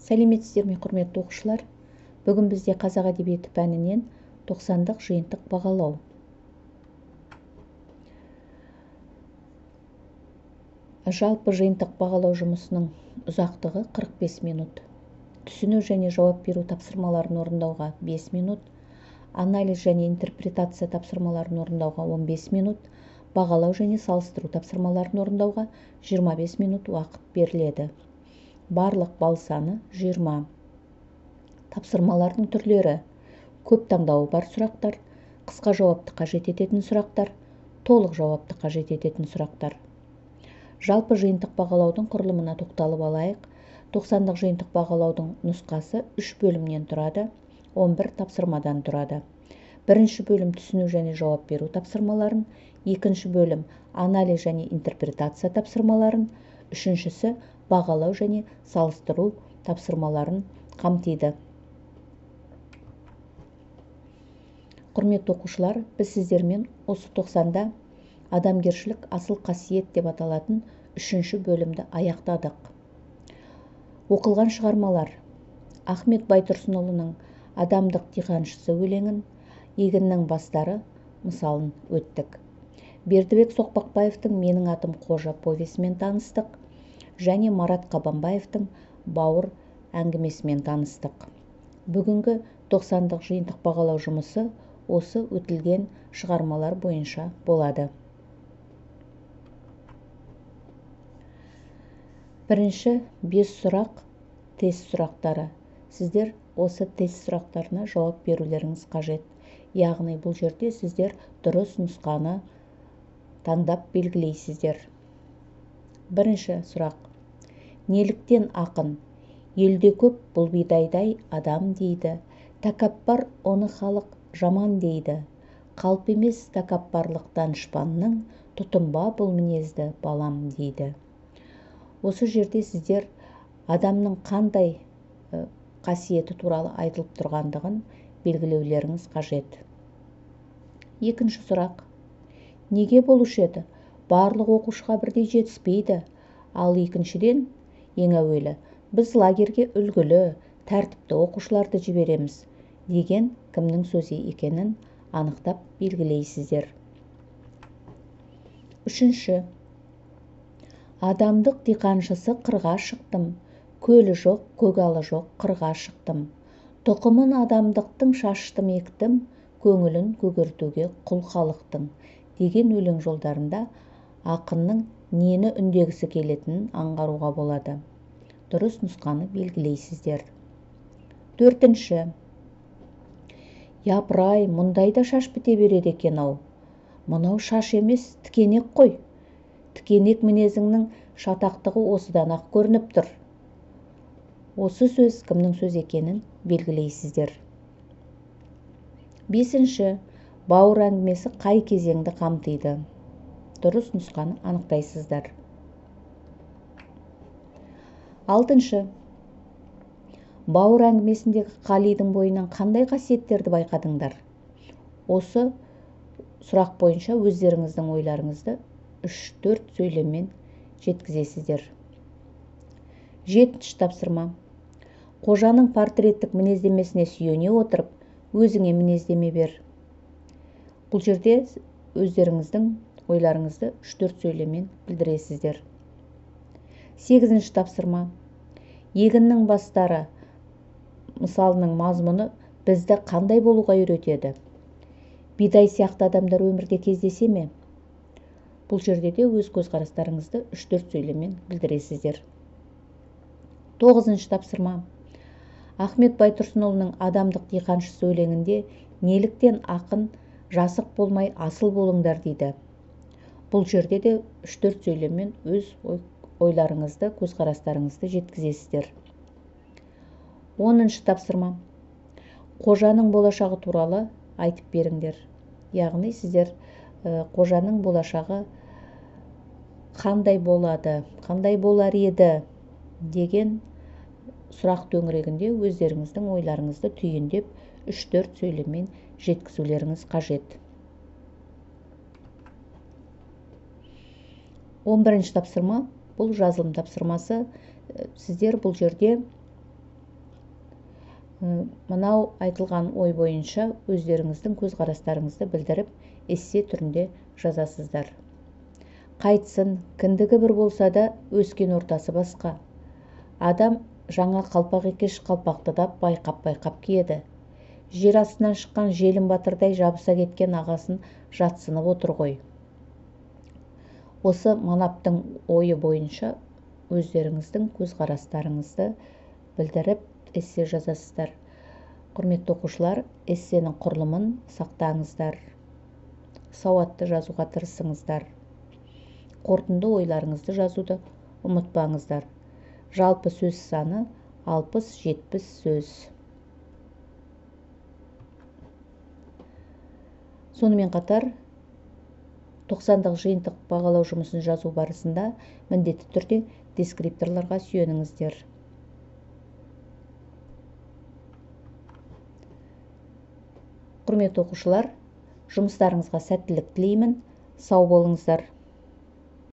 Сәлеметсіздер ме, құрметті оқушылар? Бүгін бізде қазақ әдебиеті пәнінен 90-дық жиынтық бағалау. Жалпы жиынтық бағалау жұмысының ұзақтығы 45 минут. Түсіну және жауап беру тапсырмаларын орындауға 5 минут. Анализ және интерпретация тапсырмаларын орындауға 15 минут. Бағалау және салыстыру тапсырмаларын орындауға 25 минут уақыт беріледі. Барлық балл саны 20. Тапсырмалардың түрлері: көп таңдауы бар сұрақтар, қысқа жауапты қажет ететін сұрақтар, толық жауапты қажет ететін сұрақтар. Жалпы жиынтық бағалаудың құрылымына тоқталып алайық. 90-дық жиынтық бағалаудың нұсқасы 3 бөлімнен тұрады, 11 тапсырмадан тұрады. Бірінші бөлім түсіну және жауап беру тапсырмаларын, екінші бөлім анализ және интерпретация тапсырмаларын, үшіншісі бағалау және салыстыру тапсырмаларын қамтиды. Құрметті оқушылар, біз сіздермен осы 90-да адамгершілік асыл қасиет деп аталатын 3-ші бөлімді аяқтадық. Оқылған шығармалар: Ахмет Байтұрсынұлының «Адамдық диқаншысы» өлеңін, «Егіннің бастары» мысалын өттік. Бердібек Соқпақбаевтың «Менің атым Қожа» повесімен таныстық және Марат Қабанбаевтың «Бауыр» әңгімесімен таныстық. Бүгінгі 90-дық жиынтық бағалау жұмысы осы өтілген шығармалар бойынша болады. Бірінші 5 сұрақ тест сұрақтары. Сіздер осы тест сұрақтарына жауап берулеріңіз қажет. Яғни бұл жерде сіздер дұрыс нұсқаны таңдап белгілейсіздер. Бірінші сұрақ: неліктен ақын елде көп бұл бидайдай адам дейді, тәкаппар оны халық жаман дейді, қалып емес тәкаппарлық данышпанның, тұтынба бұл мінезді балам дейді. Осы жерде сіздер адамның қандай қасиеті туралы айтылып тұрғандығын белгілеулеріңіз қажет. Екінші сұрақ: неге болушы еді? Барлық оқушыға бірдей жетіспейді. Ал екіншіден, ең әуелі, біз лагерге үлгілі, тәртіпті оқушыларды жібереміз деген кімнің сөзі екенін анықтап белгілейсіздер. Үшінші: адамдық диқаншысы қырға шықтым, көлі жоқ, көгалы жоқ, қырға шықтым. Тұқымын адамдықтың шаштым ектім, көңілін көгертуге құл халықтың деген өлең жолдарында ақынның нені үндегісі келетінін аңғаруға болады. Дұрыс нұсқаны белгілейсіздер. Төртінші: япырай, мұндайда шаш біте береді екен-ау. Мынау шаш емес, тікенек қой. Тікенек мінезіңнің шатақтығы осыдан ақ көрініп тұр. Осы сөз кімнің сөз екенін белгілейсіздер. Бесінші: бауыр әңгімесі қай кезеңді қамтиды? Дұрыс нұсқаны анықтайсыздар. Алтыншы: бауыр әңгімесіндегі Қалидың бойынан қандай қасиеттерді байқадыңдар? Осы сұрақ бойынша өздеріңіздің ойларыңызды 3-4 сөйлеммен жеткізесіздер. Жетінші тапсырма: қожаның портреттік мінездемесіне сүйене отырып, өзіңе мінездеме бер. Бұл жерде өздеріңіздің ойларыңызды 3-4 сөйлеммен білдіресіздер. Сегізінші тапсырма: егіннің бастары мысалының мазмұны бізді қандай болуға үйретеді? Бидай сияқты адамдар өмірде кездесе ме? Бұл жерде де өз көзқарастарыңызды 3-4 сөйлеммен білдіресіздер. Тоғызыншы тапсырма: Ахмет Байтұрсынұлының «Адамдық диқаншысы» өлеңінде неліктен ақын жасық болмай асыл болыңдар дейді? Бұл жерде де 3-4 сөйлеммен өз ойларыңызды, көзқарастарыңызды жеткізесіздер. 10-шы тапсырма: қожаның болашағы туралы айтып беріңдер. Яғни сіздер қожаның болашағы қандай болады, қандай болар еді деген сұрақ төңірегінде өздеріңіздің ойларыңызды түйіндеп 3-4 сөйлеммен жеткізулеріңіз қажет. 11-ші тапсырма, бұл жазылым тапсырмасы. Сіздер бұл жерде Мынау айтылған ой бойынша өздеріңіздің көзқарастарыңызды білдіріп, эссе түрінде жазасыздар. Қайтсын, кіндігі бір болса да, өскен ортасы басқа. Адам жаңа қалпақ екеш қалпақты да байқап киеді. Жер астынан шыққан желін батырдай жабыса кеткен ағасын жатсынып отыр ғой. Осы манаптың ойы бойынша өздеріңіздің көзқарастарыңызды білдіріп, эссе жазасыздар. Құрметті оқушылар, эссенің құрылымын сақтаңыздар. Сауатты жазуға тырысыңыздар. Қорытынды ойларыңызды жазуды ұмытпаңыздар. Жалпы сөз саны 60-70 сөз. Сонымен қатар 90-дық жиынтық бағалау жұмысын жазу барысында міндетті түрде дескрипторларға сүйеніңіздер. Құрметті оқушылар, жұмыстарыңызға сәттілік тілеймін. Сау болыңыздар.